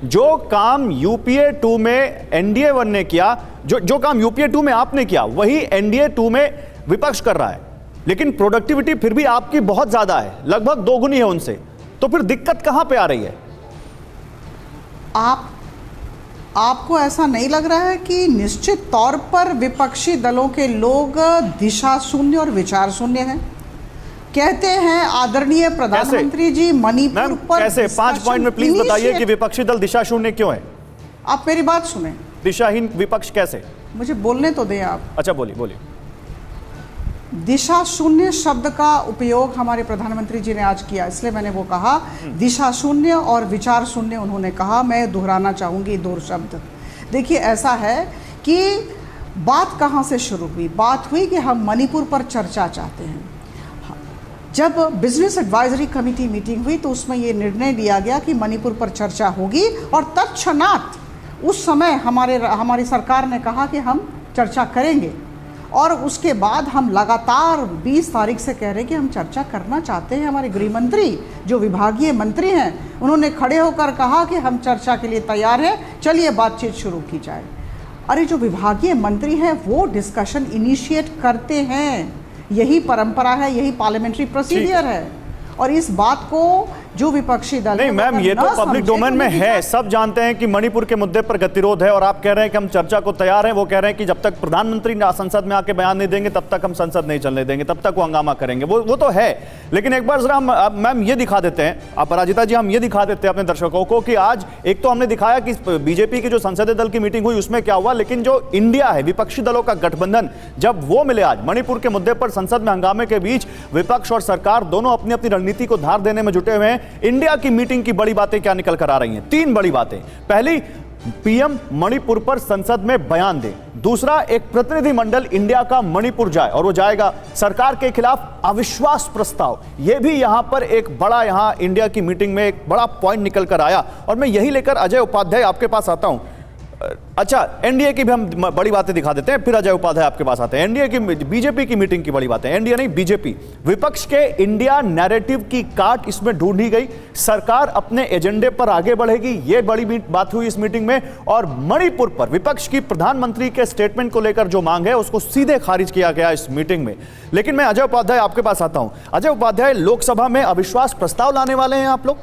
जो काम यूपीए 2 में एनडीए 1 ने किया, जो काम यूपीए 2 में आपने किया, वही एनडीए 2 में विपक्ष कर रहा है, लेकिन प्रोडक्टिविटी फिर भी आपकी बहुत ज्यादा है, लगभग दोगुनी है उनसे। तो फिर दिक्कत कहां पे आ रही है? आपको ऐसा नहीं लग रहा है कि निश्चित तौर पर विपक्षी दलों के लोग दिशा शून्य और विचार शून्य हैं? कहते हैं आदरणीय प्रधानमंत्री जी मणिपुर पर कैसे? 5 पॉइंट में प्लीज बताइए कि विपक्षी दल दिशा शून्य क्यों है? आप मेरी बात सुने। दिशाहीन विपक्ष कैसे? मुझे बोलने तो दें आप। अच्छा बोलिए बोलिए। दिशा शून्य शब्द का उपयोग हमारे प्रधानमंत्री जी ने आज किया, इसलिए मैंने वो कहा। दिशा शून्य और विचार शून्य उन्होंने कहा। मैं दोहराना चाहूंगी 2 शब्द। देखिए, ऐसा है कि बात कहाँ से शुरू हुई? बात हुई कि हम मणिपुर पर चर्चा चाहते हैं। जब बिजनेस एडवाइजरी कमेटी मीटिंग हुई तो उसमें ये निर्णय लिया गया कि मणिपुर पर चर्चा होगी, और तत्क्षणात उस समय हमारी सरकार ने कहा कि हम चर्चा करेंगे। और उसके बाद हम लगातार 20 तारीख से कह रहे हैं कि हम चर्चा करना चाहते हैं। हमारे गृह मंत्री जो विभागीय मंत्री हैं, उन्होंने खड़े होकर कहा कि हम चर्चा के लिए तैयार हैं, चलिए बातचीत शुरू की जाए। अरे, जो विभागीय मंत्री हैं वो डिस्कशन इनिशिएट करते हैं, यही परंपरा है, यही पार्लियामेंट्री प्रोसीजर है। और इस बात को जो विपक्षी दल नहीं मैम, ये तो पब्लिक डोमेन में है, सब जानते हैं कि मणिपुर के मुद्दे पर गतिरोध है, और आप कह रहे हैं कि हम चर्चा को तैयार हैं। वो कह रहे हैं कि जब तक प्रधानमंत्री संसद में आके बयान नहीं देंगे तब तक हम संसद नहीं चलने देंगे, तब तक वो हंगामा करेंगे। वो तो है, लेकिन एक बार जरा मैम ये दिखा देते हैं, अपराजिता जी, हम ये दिखा देते हैं अपने दर्शकों को कि आज एक तो हमने दिखाया कि बीजेपी की जो संसदीय दल की मीटिंग हुई उसमें क्या हुआ, लेकिन जो इंडिया है, विपक्षी दलों का गठबंधन, जब वो मिले आज मणिपुर के मुद्दे पर संसद में हंगामे के बीच, विपक्ष और सरकार दोनों अपनी अपनी रणनीति को धार देने में जुटे हुए हैं। इंडिया की मीटिंग की बड़ी बातें क्या निकल कर आ रही हैं? 3 बड़ी बातें। पहली, पीएम मणिपुर पर संसद में बयान दे। दूसरा, एक प्रतिनिधिमंडल इंडिया का मणिपुर जाए, और वो जाएगा। सरकार के खिलाफ अविश्वास प्रस्ताव, यह भी यहां पर एक बड़ा, यहां इंडिया की मीटिंग में एक बड़ा पॉइंट निकल कर आया। और मैं यही लेकर अजय उपाध्याय आपके पास आता हूं। अच्छा, एनडीए की भी हम बड़ी बातें दिखा देते हैं, फिर अजय उपाध्याय आपके पास आते हैं। एनडीए की, बीजेपी की मीटिंग की बड़ी बातें, एनडीए नहीं बीजेपी। विपक्ष के इंडिया नैरेटिव की काट इसमें ढूंढी गई। सरकार अपने एजेंडे पर आगे बढ़ेगी, यह बड़ी बात हुई इस मीटिंग में। और मणिपुर पर विपक्ष की प्रधानमंत्री के स्टेटमेंट को लेकर जो मांग है उसको सीधे खारिज किया गया इस मीटिंग में। लेकिन मैं अजय उपाध्याय आपके पास आता हूं। अजय उपाध्याय, लोकसभा में अविश्वास प्रस्ताव लाने वाले हैं आप लोग?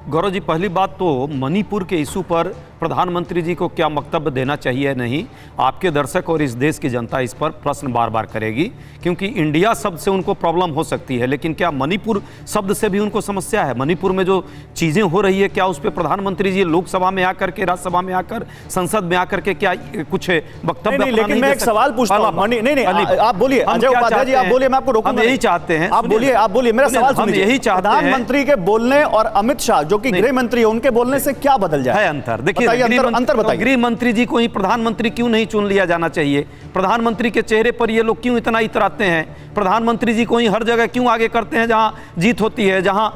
गौरव जी, पहली बात तो मणिपुर के इशू पर प्रधानमंत्री जी को क्या वक्तव्य देना चाहिए नहीं, आपके दर्शक और इस देश की जनता इस पर प्रश्न बार बार करेगी, क्योंकि इंडिया शब्द से उनको प्रॉब्लम हो सकती है, लेकिन क्या मणिपुर शब्द से भी उनको समस्या है? मणिपुर में जो चीज़ें हो रही है, क्या उस पर प्रधानमंत्री जी लोकसभा में आकर के, राज्यसभा में आकर, संसद में आकर के क्या कुछ वक्तव्य? लेकिन मैं एक सवाल पूछता हूं। नहीं, आप बोलिए अजय उपाध्याय जी, आप बोलिए, मैं आपको रोकूंगा। हम यही चाहते हैं, आप बोलिए, मेरा सवाल सुनिए। यही चाहते हैं, प्रधानमंत्री के बोलने और अमित शाह जो कि गृह मंत्री है, उनके बोलने से क्या बदल जाए? अंतर देखिए, अंतर बताइए। गृह मंत्री जी को ही प्रधानमंत्री क्यों नहीं चुन लिया जाना चाहिए? प्रधानमंत्री के चेहरे पर ये लोग क्यों इतना इतराते हैं? प्रधानमंत्री जी को ही हर जगह क्यों आगे करते हैं जहां जीत होती है, जहां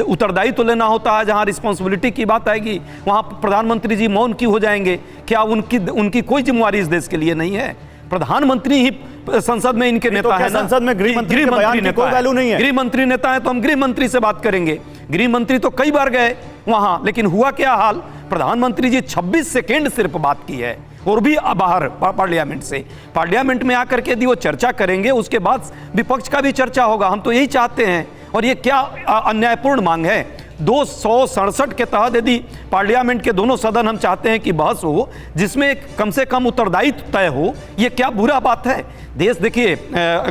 उत्तरदायित्व तो लेना होता है, जहां रिस्पॉन्सिबिलिटी की बात आएगी वहां प्रधानमंत्री जी मौन क्यों हो जाएंगे? क्या उनकी कोई जिम्मेवारी इस देश के लिए नहीं है? प्रधानमंत्री ही संसद में इनके नेता है ना। संसद में गृह मंत्री की कोई वैल्यू नहीं है। गृह मंत्री नेता है तो हम गृह मंत्री से बात करेंगे। गृह मंत्री तो कई बार गए वहां, लेकिन हुआ क्या हाल? प्रधानमंत्री जी 26 सेकेंड सिर्फ बात की है, और भी बाहर पार्लियामेंट से। पार्लियामेंट में आकर के यदि वो चर्चा करेंगे, उसके बाद विपक्ष का भी चर्चा होगा। हम तो यही चाहते हैं। और ये क्या अन्यायपूर्ण मांग है? 267 के तहत यदि पार्लियामेंट के दोनों सदन हम चाहते हैं कि बहस हो जिसमें कम से कम उत्तरदायित्व तय हो, ये क्या बुरा बात है? देश देखिए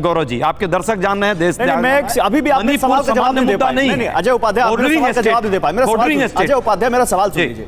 गौरव जी, आपके दर्शक जान रहे हैं, देश अभी भी आपने सवाल का जवाब नहीं दे पाए। अजय उपाध्याय, अजय उपाध्याय मेरा सवाल सुन लीजिए।